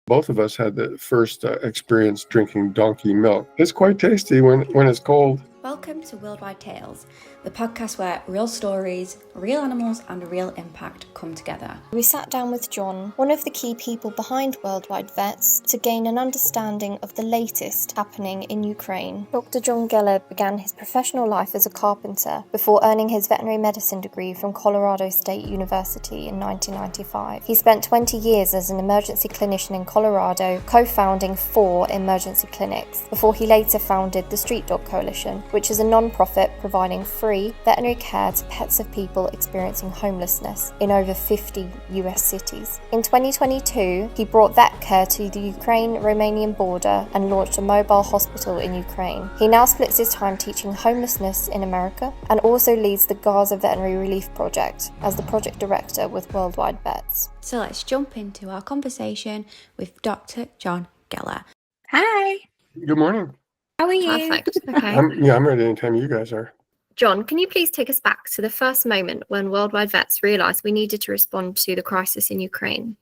Both of us had the first experience drinking donkey milk. It's quite tasty when it's cold. Welcome to Worldwide Tales, the podcast where real stories, real animals and real impact come together. We sat down with Jon, one of the key people behind Worldwide Vets, to gain an understanding of the latest happening in Ukraine. Dr. Jon Geller began his professional life as a carpenter before earning his veterinary medicine degree from Colorado State University in 1995. He spent 20 years as an emergency clinician in Colorado, co-founding 4 emergency clinics, before he later founded the Street Dog Coalition, which is a non-profit providing free veterinary care to pets of people experiencing homelessness in over 50 US cities. In 2022, he brought vet care to the Ukraine-Romanian border and launched a mobile hospital in Ukraine. He now splits his time teaching homelessness in America and also leads the Gaza Veterinary Relief Project as the project director with Worldwide Vets. So let's jump into our conversation with Dr. Jon Geller. Hi. Good morning. How are you? Perfect. Okay. I'm ready anytime you guys are. Jon, can you please take us back to the first moment when Worldwide Vets realised we needed to respond to the crisis in Ukraine?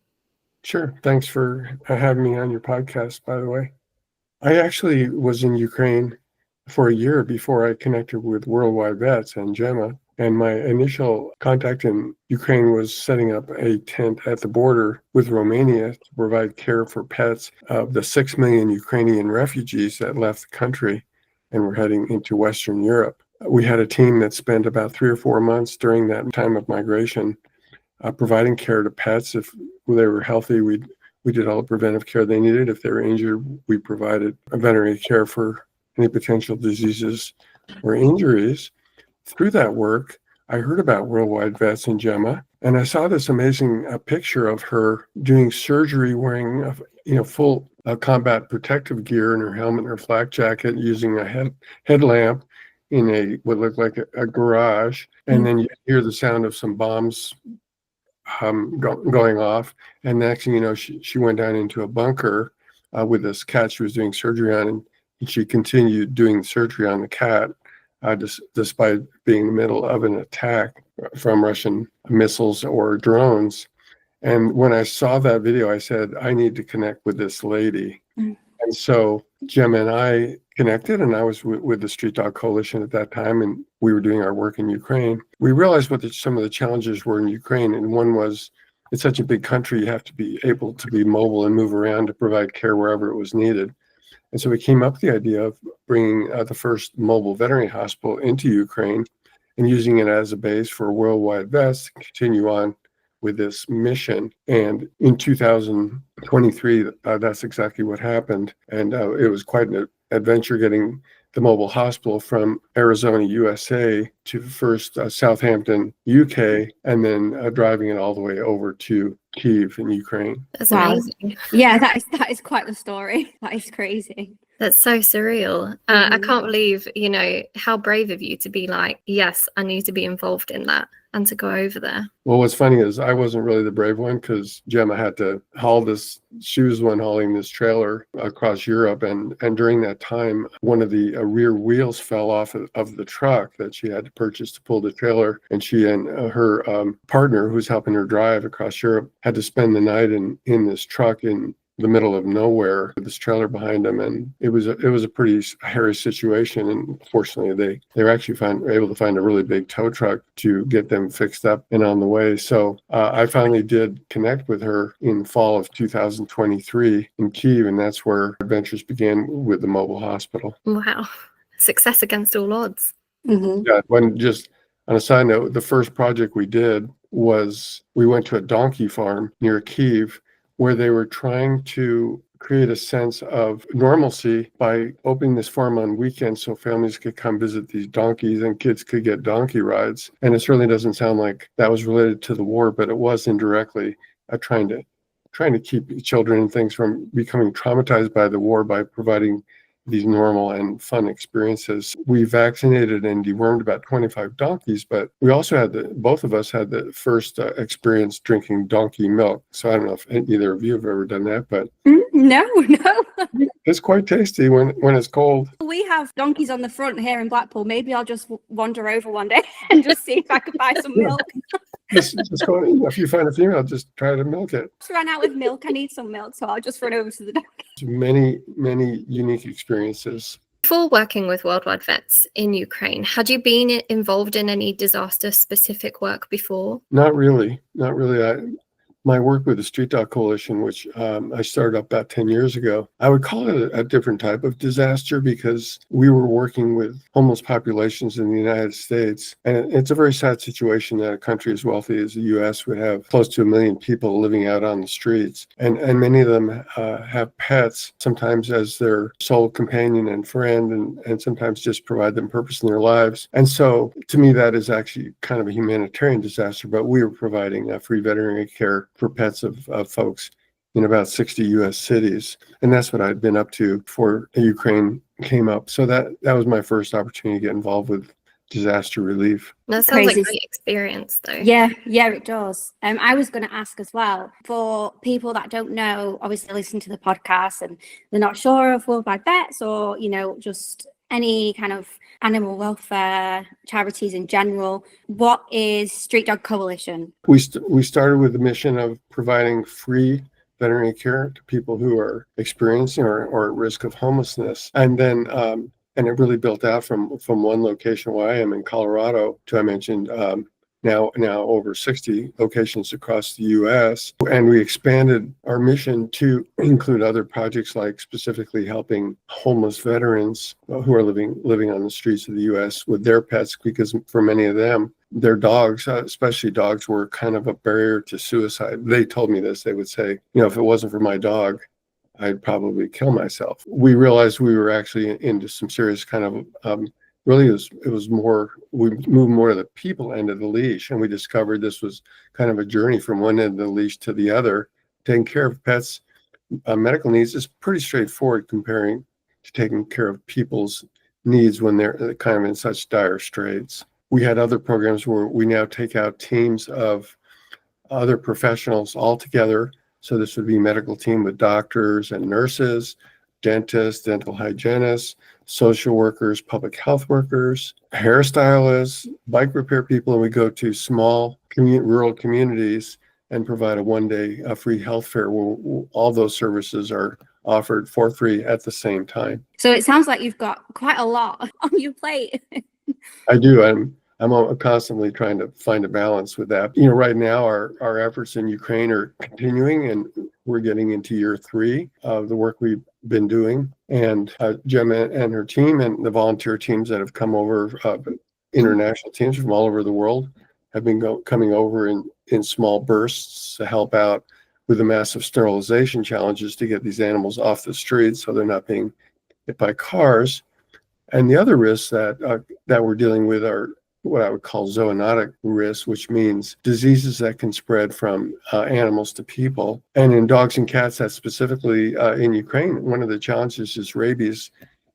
Sure. Thanks for having me on your podcast, by the way. I actually was in Ukraine for a year before I connected with Worldwide Vets and Gemma. And my initial contact in Ukraine was setting up a tent at the border with Romania to provide care for pets of the 6 million Ukrainian refugees that left the country and were heading into Western Europe. We had a team that spent about 3 or 4 months during that time of migration providing care to pets. If they were healthy, we did all the preventive care they needed. If they were injured, we provided veterinary care for any potential diseases or injuries. Through that work, I heard about Worldwide Vets and Gemma, and I saw this amazing picture of her doing surgery wearing full combat protective gear and her helmet and her flak jacket, using a headlamp in what looked like a garage. And then you hear the sound of some bombs going off. And next thing you know, she went down into a bunker with this cat she was doing surgery on, and she continued doing surgery on the cat. Despite being in the middle of an attack from Russian missiles or drones. And when I saw that video, I said, I need to connect with this lady. And so Gemma and I connected, and I was with the Street Dog Coalition at that time, and we were doing our work in Ukraine. We realized what some of the challenges were in Ukraine, and one was, it's such a big country, you have to be able to be mobile and move around to provide care wherever it was needed. And so we came up with the idea of bringing the first mobile veterinary hospital into Ukraine and using it as a base for Worldwide Vets to continue on with this mission. And in 2023, that's exactly what happened. And it was quite an adventure getting the mobile hospital from Arizona, USA to first Southampton, UK, and then driving it all the way over to Kyiv in Ukraine. That's amazing. Yeah, that is quite the story. That is crazy. That's so surreal. I can't believe, how brave of you to be like, yes, I need to be involved in that and to go over there. Well, what's funny is I wasn't really the brave one because Gemma had to haul this. She was the one hauling this trailer across Europe. And during that time, one of the rear wheels fell off of the truck that she had to purchase to pull the trailer. And she and her partner, who's helping her drive across Europe, had to spend the night in this truck in the middle of nowhere with this trailer behind them. And it was a pretty hairy situation. And fortunately, they were actually able to find a really big tow truck to get them fixed up and on the way. So I finally did connect with her in fall of 2023 in Kyiv, and that's where adventures began with the mobile hospital. Wow. Success against all odds. Mm-hmm. Yeah, just on a side note, the first project we did was we went to a donkey farm near Kyiv where they were trying to create a sense of normalcy by opening this farm on weekends so families could come visit these donkeys and kids could get donkey rides. And it certainly doesn't sound like that was related to the war, but it was indirectly trying to keep children and things from becoming traumatized by the war by providing these normal and fun experiences. We vaccinated and dewormed about 25 donkeys, but we also both of us had the first experience drinking donkey milk. So I don't know if either of you have ever done that, but No. it's quite tasty when it's cold. We have donkeys on the front here in Blackpool. Maybe I'll just wander over one day and just see if I could buy some milk. just go, if you find a female, just try to milk it. Just ran out of milk. I need some milk, so I'll just run over to the doctor. Many, many unique experiences. Before working with Worldwide Vets in Ukraine, had you been involved in any disaster-specific work before? Not really. My work with the Street Dog Coalition, which I started up about 10 years ago, I would call it a different type of disaster because we were working with homeless populations in the United States. And it's a very sad situation that a country as wealthy as the U.S. would have close to 1 million people living out on the streets. And many of them have pets, sometimes as their sole companion and friend, and sometimes just provide them purpose in their lives. And so to me, that is actually kind of a humanitarian disaster, but we were providing free veterinary care for pets of folks in about 60 U.S. cities. And that's what I'd been up to before Ukraine came up. So that was my first opportunity to get involved with disaster relief. That sounds like Crazy. a great experience, though. Yeah, it does. I was going to ask as well, for people that don't know, obviously listen to the podcast and they're not sure of Worldwide Vets or, just any kind of animal welfare charities in general. What is Street Dog Coalition? We started with the mission of providing free veterinary care to people who are experiencing or at risk of homelessness. And then and it really built out from one location where I am in Colorado to, I mentioned, now over 60 locations across the U.S. And we expanded our mission to include other projects like specifically helping homeless veterans who are living on the streets of the U.S. with their pets, because for many of them, their dogs, especially dogs, were kind of a barrier to suicide. They told me this. They would say, if it wasn't for my dog, I'd probably kill myself. We realized we were actually into some serious kind of really, it was more, we moved more to the people end of the leash, and we discovered this was kind of a journey from one end of the leash to the other. Taking care of pets' medical needs is pretty straightforward comparing to taking care of people's needs when they're kind of in such dire straits. We had other programs where we now take out teams of other professionals all together. So this would be a medical team with doctors and nurses, dentists, dental hygienists, social workers, public health workers, hairstylists, bike repair people, and we go to small rural communities and provide a one-day free health fair where all those services are offered for free at the same time. So it sounds like you've got quite a lot on your plate. I do. I'm constantly trying to find a balance with that. Right now our efforts in Ukraine are continuing, and we're getting into year 3 of the work we've been doing. And Gemma and her team and the volunteer teams that have come over, international teams from all over the world, have been coming over in small bursts to help out with the massive sterilization challenges to get these animals off the streets so they're not being hit by cars. And the other risks that we're dealing with are what I would call zoonotic risks, which means diseases that can spread from animals to people. And in dogs and cats, that's specifically in Ukraine, one of the challenges is rabies.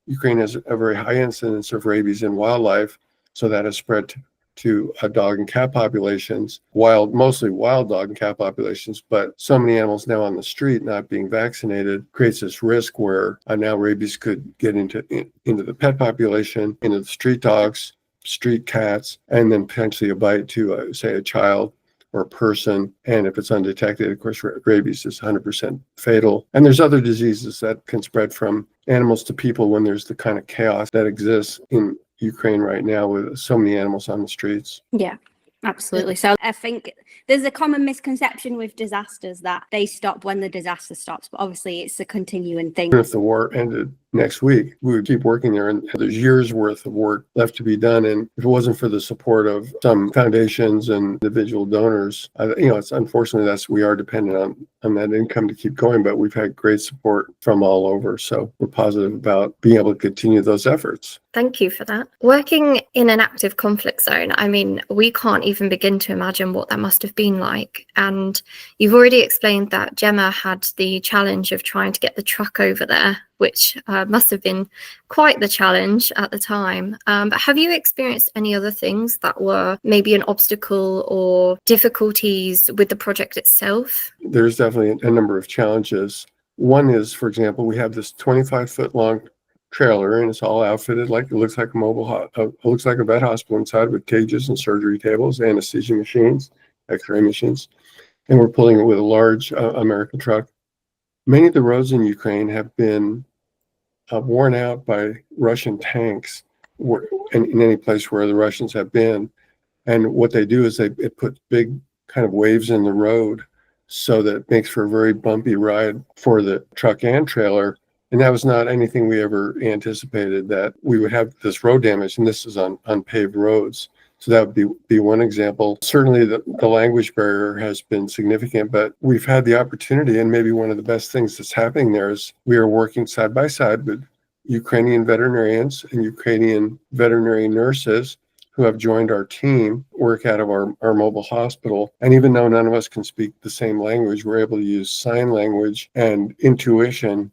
Ukraine has a very high incidence of rabies in wildlife, so that has spread to dog and cat populations, mostly wild dog and cat populations, but so many animals now on the street not being vaccinated creates this risk where now rabies could get into the pet population, into the street dogs, street cats, and then potentially a bite to, say, a child or a person. And if it's undetected, of course, rabies is 100% fatal. And there's other diseases that can spread from animals to people when there's the kind of chaos that exists in Ukraine right now with so many animals on the streets. Yeah, absolutely. So I think there's a common misconception with disasters that they stop when the disaster stops, but obviously it's a continuing thing. If the war ended next week, we would keep working there, and there's years worth of work left to be done. And if it wasn't for the support of some foundations and individual donors, it's unfortunately we are dependent on that income to keep going, but we've had great support from all over. So we're positive about being able to continue those efforts. Thank you for that. Working in an active conflict zone, we can't even begin to imagine what that must have been like. And you've already explained that Gemma had the challenge of trying to get the truck over there, which must have been quite the challenge at the time. But have you experienced any other things that were maybe an obstacle or difficulties with the project itself? There's definitely a number of challenges. One is, for example, we have this 25-foot long trailer, and it's all outfitted it looks like a vet hospital inside with cages and surgery tables, anesthesia machines. X-ray machines, and we're pulling it with a large American truck. Many of the roads in Ukraine have been worn out by Russian tanks in any place where the Russians have been. And what they do is it puts big kind of waves in the road so that it makes for a very bumpy ride for the truck and trailer. And that was not anything we ever anticipated, that we would have this road damage, and this is on unpaved roads. So that would be one example. Certainly the language barrier has been significant, but we've had the opportunity, and maybe one of the best things that's happening there is we are working side by side with Ukrainian veterinarians and Ukrainian veterinary nurses who have joined our team, work out of our mobile hospital. And even though none of us can speak the same language, we're able to use sign language and intuition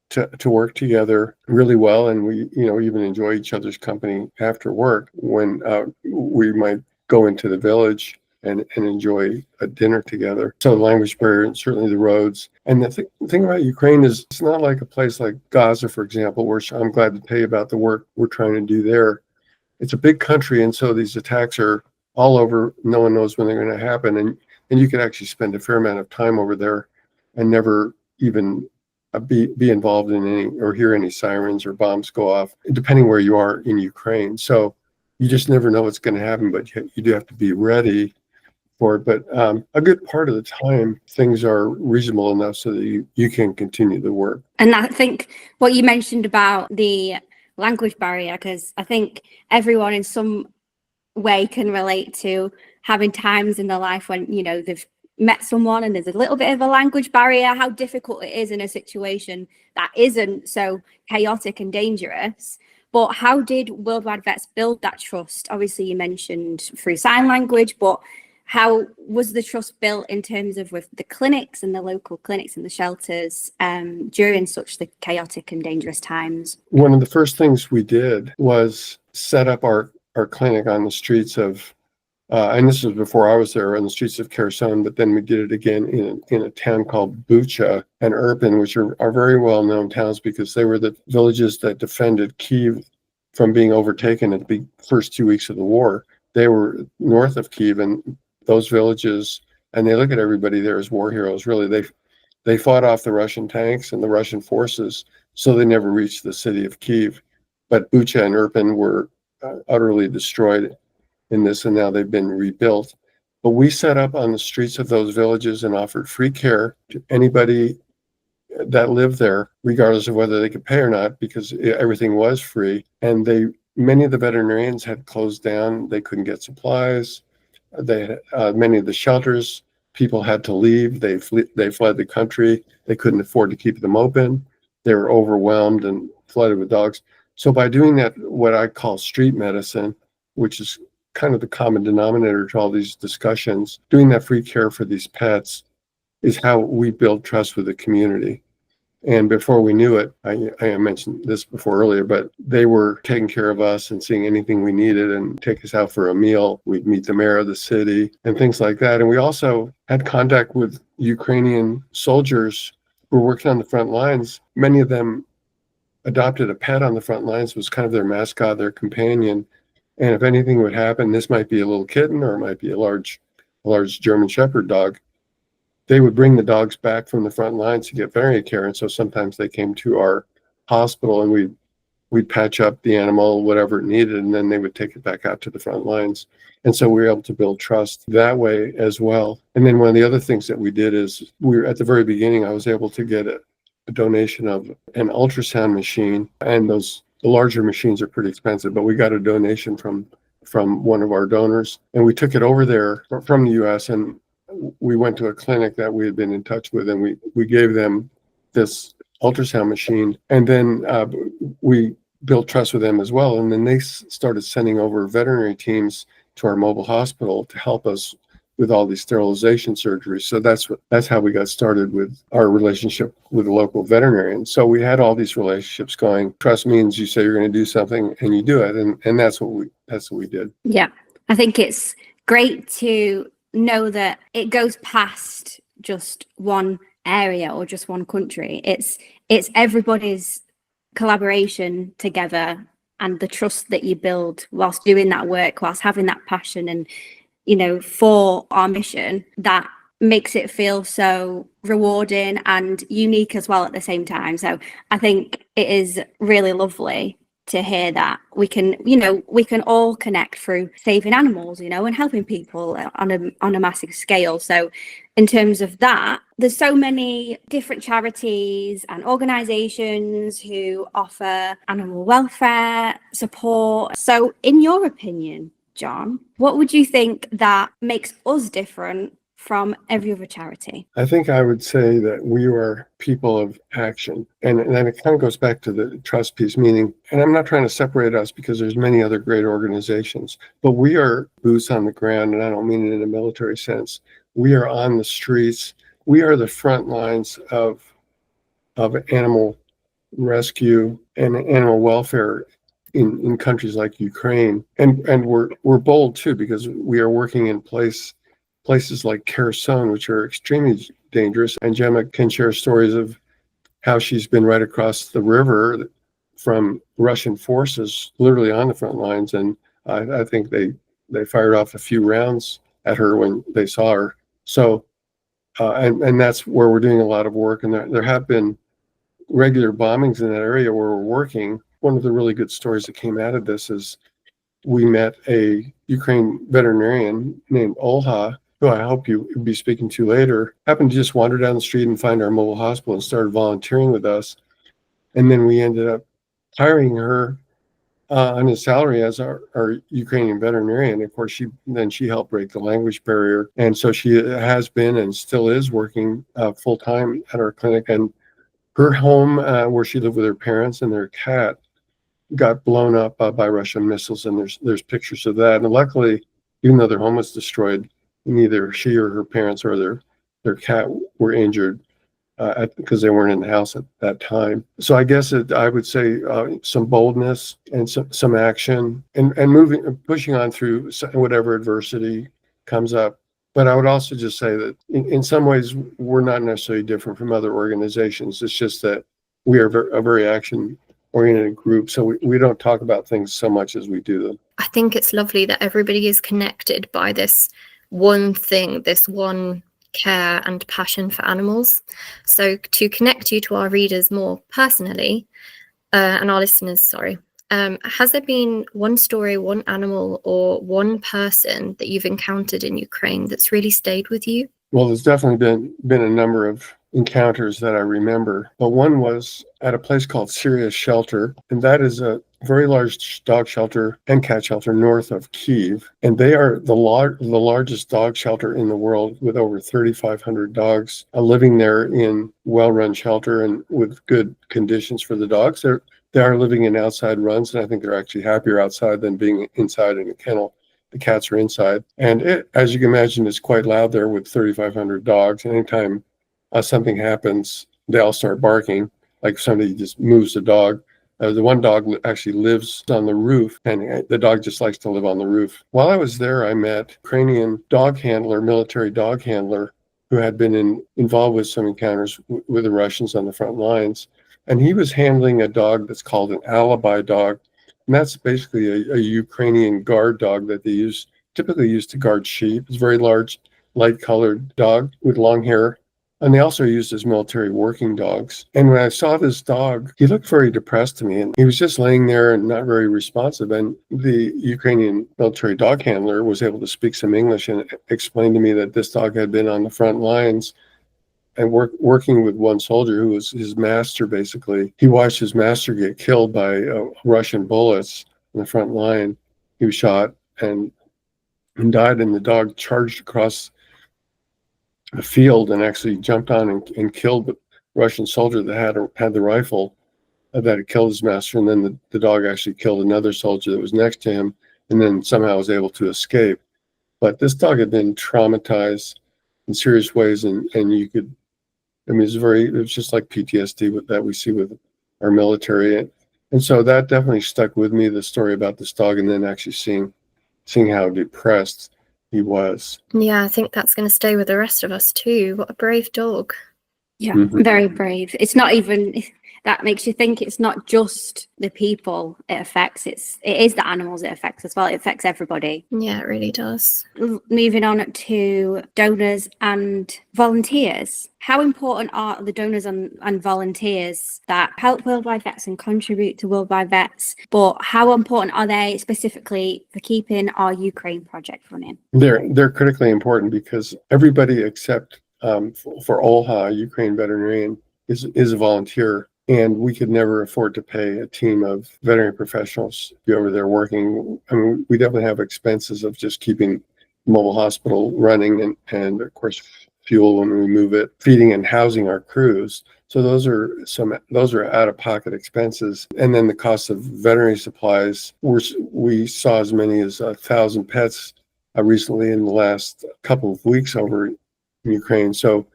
to work together really well. And we, even enjoy each other's company after work when we might go into the village and enjoy a dinner together. So the language barrier and certainly the roads. And the thing about Ukraine is it's not like a place like Gaza, for example, where I'm glad to tell you about the work we're trying to do there. It's a big country, and so these attacks are all over. No one knows when they're going to happen, and you can actually spend a fair amount of time over there and never even be involved in any or hear any sirens or bombs go off, depending where you are in Ukraine. So you just never know what's going to happen, but you do have to be ready for it. But a good part of the time, things are reasonable enough so that you can continue the work. And I think what you mentioned about the language barrier, because I think everyone in some way can relate to having times in their life when they've met someone and there's a little bit of a language barrier, how difficult it is in a situation that isn't so chaotic and dangerous. But how did Worldwide Vets build that trust? Obviously you mentioned through sign language, but how was the trust built in terms of with the clinics and the local clinics and the shelters during such the chaotic and dangerous times? One of the first things we did was set up our clinic on the streets of, and this was before I was there, on the streets of Kherson, but then we did it again in a town called Bucha and Irpin, which are very well-known towns because they were the villages that defended Kyiv from being overtaken at the first 2 weeks of the war. They were north of Kyiv, and those villages, and they look at everybody there as war heroes. Really, they fought off the Russian tanks and the Russian forces, so they never reached the city of Kyiv. But Bucha and Irpin were utterly destroyed in this, and now they've been rebuilt. But we set up on the streets of those villages and offered free care to anybody that lived there, regardless of whether they could pay or not, because everything was free. And many of the veterinarians had closed down; they couldn't get supplies. Many of the shelters, people had to leave. They fled the country. They couldn't afford to keep them open. They were overwhelmed and flooded with dogs. So by doing that, what I call street medicine, which is kind of the common denominator to all these discussions, doing that free care for these pets is how we build trust with the community. And before we knew it, I mentioned this before earlier, but they were taking care of us and seeing anything we needed and take us out for a meal. We'd meet the mayor of the city and things like that. And we also had contact with Ukrainian soldiers who were working on the front lines. Many of them adopted a pet on the front lines, was kind of their mascot, their companion. And if anything would happen, this might be a little kitten or it might be a large German Shepherd dog. They would bring the dogs back from the front lines to get veterinary care. And so sometimes they came to our hospital and we'd patch up the animal, whatever it needed, and then they would take it back out to the front lines. And so we were able to build trust that way as well. And then one of the other things that we did is at the very beginning, I was able to get a donation of an ultrasound machine. And the larger machines are pretty expensive, but we got a donation from one of our donors. And we took it over there from the US, and we went to a clinic that we had been in touch with, and we gave them this ultrasound machine. And then we built trust with them as well. And then they started sending over veterinary teams to our mobile hospital to help us with all these sterilization surgeries. So that's how we got started with our relationship with the local veterinarian. So we had all these relationships going. Trust means you say you're going to do something and you do it. And that's what we did. Yeah. I think it's great to know that it goes past just one area or just one country. It's everybody's collaboration together and the trust that you build whilst doing that work, whilst having that passion. And for our mission, that makes it feel so rewarding and unique as well at the same time. So I think it is really lovely to hear that we can all connect through saving animals, and helping people on a massive scale. So in terms of that, there's so many different charities and organizations who offer animal welfare support. So in your opinion, Jon, what would you think that makes us different from every other charity? I think I would say that we are people of action. And then it kind of goes back to the trust piece, meaning, and I'm not trying to separate us because there's many other great organizations, but we are boots on the ground, and I don't mean it in a military sense. We are on the streets. We are the front lines of animal rescue and animal welfare in countries like Ukraine. And we're bold too, because we are working in places like Kherson, which are extremely dangerous. And Gemma can share stories of how she's been right across the river from Russian forces, literally on the front lines. And I think they fired off a few rounds at her when they saw her. So, and that's where we're doing a lot of work. And there have been regular bombings in that area where we're working. One of the really good stories that came out of this is we met a Ukraine veterinarian named Olha, who I hope you'll be speaking to later, happened to just wander down the street and find our mobile hospital and started volunteering with us. And then we ended up hiring her on his salary as our Ukrainian veterinarian. Of course, she helped break the language barrier. And so she has been and still is working full-time at our clinic. And her home, where she lived with her parents and their cat, got blown up by Russian missiles, and there's pictures of that. And luckily, even though their home was destroyed, neither she or her parents or their cat were injured because they weren't in the house at that time. So I guess I would say some boldness and some action and pushing on through whatever adversity comes up. But I would also just say that in some ways, we're not necessarily different from other organizations. It's just that we are a very action-oriented group, so we don't talk about things so much as we do them. I think it's lovely that everybody is connected by this one thing, this one care and passion for animals. So to connect you to our readers more personally, and our listeners, has there been one story, one animal, or one person that you've encountered in Ukraine that's really stayed with you? Well, there's definitely been a number of encounters that I remember, but one was at a place called Syria Shelter, and that is a very large dog shelter and cat shelter north of Kyiv, and they are the largest dog shelter in the world, with over 3,500 dogs living there in well-run shelter and with good conditions for the dogs. They are living in outside runs, and I think they're actually happier outside than being inside in a kennel. The cats are inside, and it, as you can imagine, is quite loud there with 3,500 dogs. Anytime something happens, they all start barking, like somebody just moves the dog. The one dog actually lives on the roof, and the dog just likes to live on the roof. While I was there, I met a Ukrainian dog handler, military dog handler, who had been involved with some encounters with the Russians on the front lines. And he was handling a dog that's called an alibi dog. And that's basically a Ukrainian guard dog that they typically use to guard sheep. It's a very large, light-colored dog with long hair. And they also used as military working dogs. And when I saw this dog, he looked very depressed to me. And he was just laying there and not very responsive. And the Ukrainian military dog handler was able to speak some English and explain to me that this dog had been on the front lines and working with one soldier who was his master, basically. He watched his master get killed by Russian bullets on the front line. He was shot and died, and the dog charged across a field and actually jumped on and killed the Russian soldier that had the rifle that had killed his master. And then the dog actually killed another soldier that was next to him, and then somehow was able to escape. But this dog had been traumatized in serious ways, and you could, I mean, it's just like PTSD that we see with our military. And so that definitely stuck with me, the story about this dog, and then actually seeing how depressed he was. Yeah, I think that's going to stay with the rest of us too. What a brave dog. Yeah, very brave. It's not even that makes you think it's not just the people it affects, it is the animals it affects as well. It affects everybody. Yeah, it really does. Moving on to donors and volunteers. How important are the donors and volunteers that help Worldwide Vets and contribute to Worldwide Vets? But how important are they specifically for keeping our Ukraine project running? They're critically important because everybody except for OLHA, Ukraine Veterinarian, is a volunteer. And we could never afford to pay a team of veterinary professionals to be over there working. I mean, we definitely have expenses of just keeping mobile hospital running and of course fuel when we move it, feeding and housing our crews. So those are out-of-pocket expenses. And then the cost of veterinary supplies. We saw as many as 1,000 pets recently in the last couple of weeks over in Ukraine. So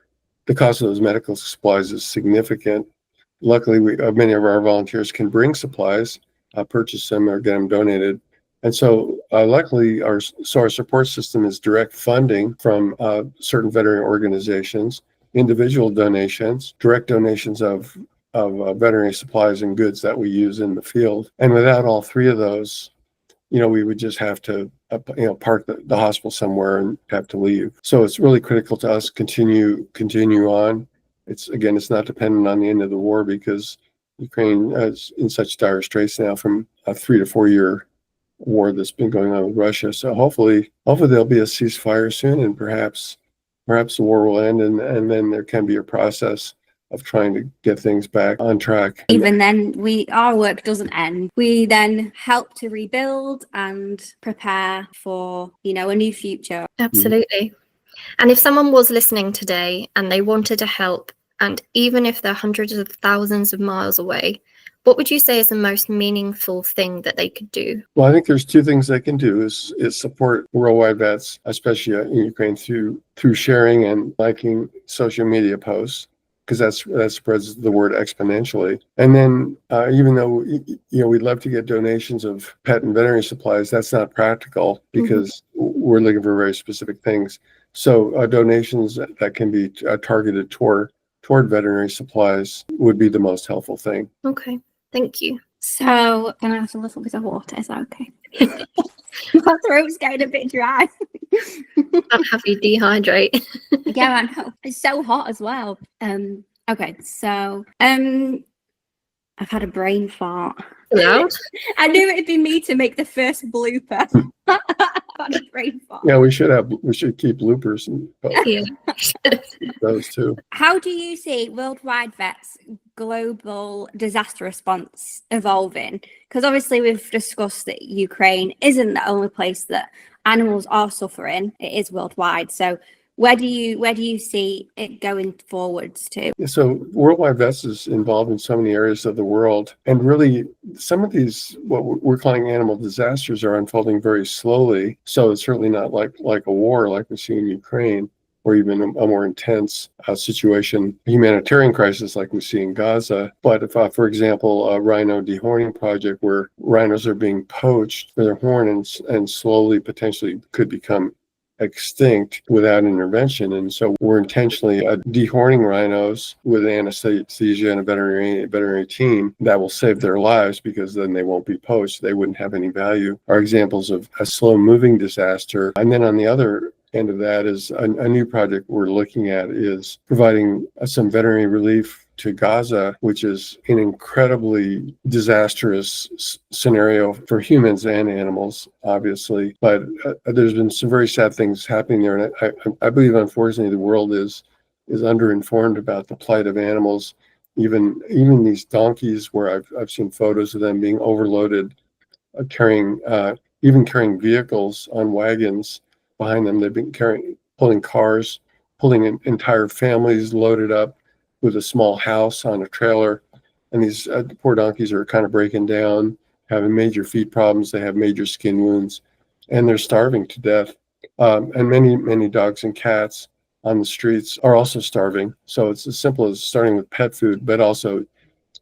the cost of those medical supplies is significant. Luckily, many of our volunteers can bring supplies, purchase them, or get them donated. And so luckily, our support system is direct funding from certain veterinary organizations, individual donations, direct donations of veterinary supplies and goods that we use in the field. And without all three of those, we would just have to park the hospital somewhere and have to leave. So it's really critical to us continue on. It's not dependent on the end of the war because Ukraine is in such dire straits now from a 3 to 4 year war that's been going on with Russia. So hopefully there'll be a ceasefire soon, and perhaps the war will end, and then there can be a process of trying to get things back on track. Even then, our work doesn't end. We then help to rebuild and prepare for, a new future. Absolutely. And if someone was listening today and they wanted to help, and even if they're hundreds of thousands of miles away, what would you say is the most meaningful thing that they could do? Well, I think there's two things they can do is support Worldwide Vets, especially in Ukraine, through sharing and liking social media posts, because that spreads the word exponentially. And then even though we'd love to get donations of pet and veterinary supplies, that's not practical because we're looking for very specific things. So donations that can be targeted toward veterinary supplies would be the most helpful thing. Okay, thank you. So can I have a little bit of water? Is that okay? My throat's getting a bit dry. Can't have you dehydrate. Yeah, I know. It's so hot as well. Okay, so I've had a brain fart. Loud? I knew it'd be me to make the first blooper. I've had a brain fart. Yeah, we should keep bloopers and those too. How do you see Worldwide Vets global disaster response evolving? Because obviously we've discussed that Ukraine isn't the only place that animals are suffering. It is worldwide. So where do you see it going forwards to? So Worldwide Vets is involved in so many areas of the world, and really some of these what we're calling animal disasters are unfolding very slowly. So it's certainly not like a war like we see in Ukraine, or even a more intense situation, humanitarian crisis like we see in Gaza. But if, for example, a rhino dehorning project where rhinos are being poached for their horn and slowly potentially could become extinct without intervention. And so we're intentionally dehorning rhinos with anesthesia and a veterinary team that will save their lives because then they won't be poached. They wouldn't have any value. Are examples of a slow moving disaster. And then on the other end of that is a new project we're looking at is providing some veterinary relief to Gaza, which is an incredibly disastrous scenario for humans and animals, obviously. But there's been some very sad things happening there. And I believe, unfortunately, the world is underinformed about the plight of animals. Even these donkeys, where I've seen photos of them being overloaded, carrying vehicles on wagons behind them. They've been pulling cars, pulling entire families loaded up with a small house on a trailer. And these poor donkeys are kind of breaking down, having major feet problems. They have major skin wounds, and they're starving to death. And many dogs and cats on the streets are also starving. So it's as simple as starting with pet food, but also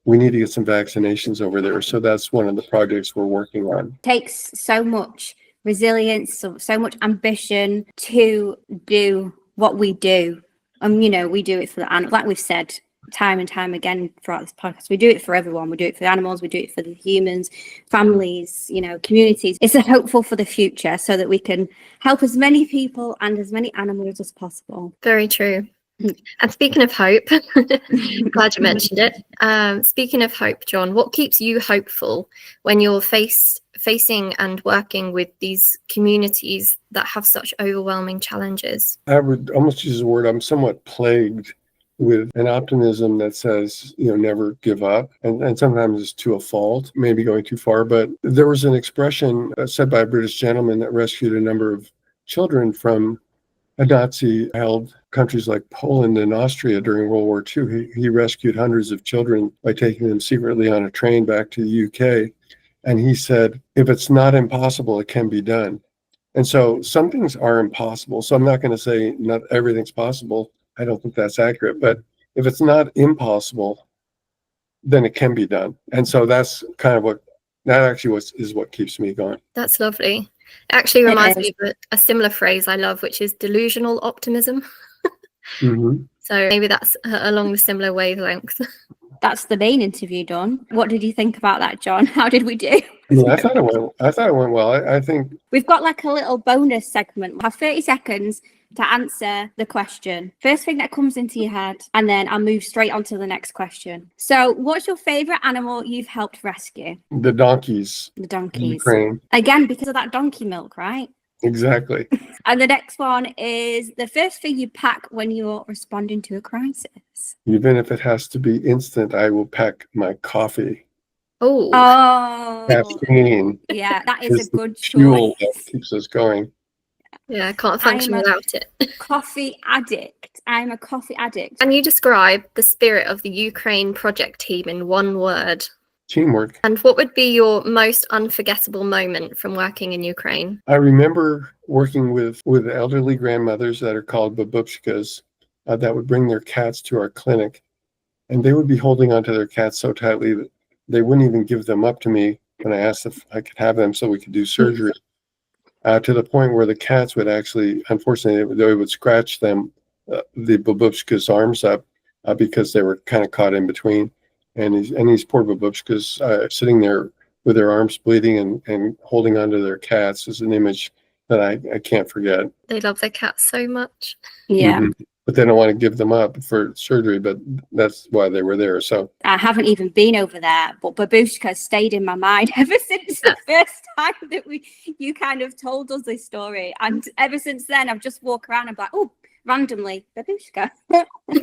we need to get some vaccinations over there. So that's one of the projects we're working on. It takes so much resilience, so much ambition to do what we do. We do it for the animals. Like we've said, time and time again throughout this podcast. We do it for everyone. We do it for the animals. We do it for the humans, families, communities. It's hopeful for the future so that we can help as many people and as many animals as possible. Very true. And speaking of hope, glad you mentioned it. Speaking of hope, Jon, what keeps you hopeful when you're facing and working with these communities that have such overwhelming challenges? I would almost use the word, I'm somewhat plagued with an optimism that says, never give up. And sometimes it's to a fault, maybe going too far. But there was an expression said by a British gentleman that rescued a number of children from a Nazi-held countries like Poland and Austria during World War II. He rescued hundreds of children by taking them secretly on a train back to the UK. And he said, if it's not impossible, it can be done. And so some things are impossible. So I'm not going to say not everything's possible. I don't think that's accurate. But if it's not impossible, then it can be done. And so that's kind of what keeps me going. That's lovely. It actually reminds me of a similar phrase I love, which is delusional optimism. Mm-hmm. So maybe that's along the similar wavelength. That's the main interview done. What did you think about that, Jon? How did we do? I thought it went well. I think we've got like a little bonus segment. We'll have 30 seconds to answer the question. First thing that comes into your head, and then I'll move straight on to the next question. So what's your favorite animal you've helped rescue? The donkeys. The donkeys. Ukraine. Again, because of that donkey milk, right? Exactly. And the next one is the first thing you pack when you're responding to a crisis. Even if it has to be instant, I will pack my coffee. Oh. Caffeine. Yeah, that is a good fuel choice. that keeps us going. Yeah, I can't function without it. Coffee addict. I'm a coffee addict. Can you describe the spirit of the Ukraine project team in one word? Teamwork. And what would be your most unforgettable moment from working in Ukraine? I remember working with elderly grandmothers that are called babushkas that would bring their cats to our clinic. And they would be holding onto their cats so tightly that they wouldn't even give them up to me when I asked if I could have them so we could do surgery. To the point where the cats would actually, unfortunately, they would scratch them, the babushka's arms up because they were kind of caught in between. And these poor babushkas sitting there with their arms bleeding and holding onto their cats is an image that I can't forget. They love their cats so much. Yeah. Mm-hmm. But they don't want to give them up for surgery, but that's why they were there. So I haven't even been over there, but babushka stayed in my mind ever since the first time that you kind of told us this story. And ever since then, I've just walked around and like, oh, randomly, babushka.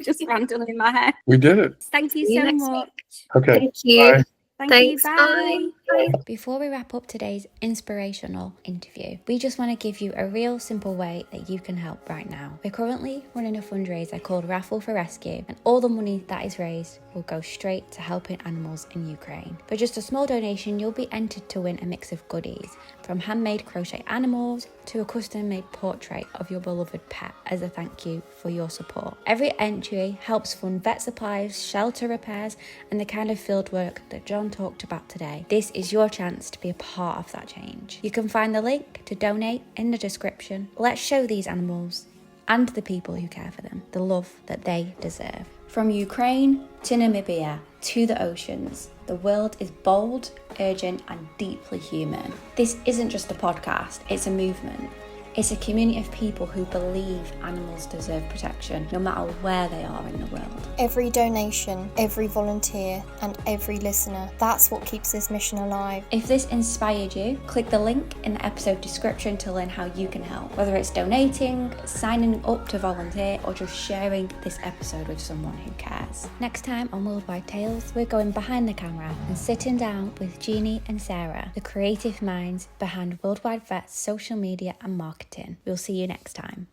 Just randomly in my head. we did it. Thank you See you so next much. Okay. Thank you. Bye. Thanks. Bye. Bye. Before we wrap up today's inspirational interview, we just want to give you a real simple way that you can help right now. We're currently running a fundraiser called Raffle for Rescue, and all the money that is raised will go straight to helping animals in Ukraine. For just a small donation, you'll be entered to win a mix of goodies, from handmade crochet animals to a custom-made portrait of your beloved pet as a thank you for your support. Every entry helps fund vet supplies, shelter repairs, and the kind of field work that Jon talked about today. This is your chance to be a part of that change. You can find the link to donate in the description. Let's show these animals and the people who care for them the love that they deserve. From Ukraine to Namibia to the oceans, the world is bold, urgent, and deeply human. This isn't just a podcast, it's a movement. It's a community of people who believe animals deserve protection, no matter where they are in the world. Every donation, every volunteer, and every listener, that's what keeps this mission alive. If this inspired you, click the link in the episode description to learn how you can help. Whether it's donating, signing up to volunteer, or just sharing this episode with someone who cares. Next time on Worldwide Tales, we're going behind the camera and sitting down with Jeannie and Sarah, the creative minds behind Worldwide Vet's social media and marketing. We'll see you next time.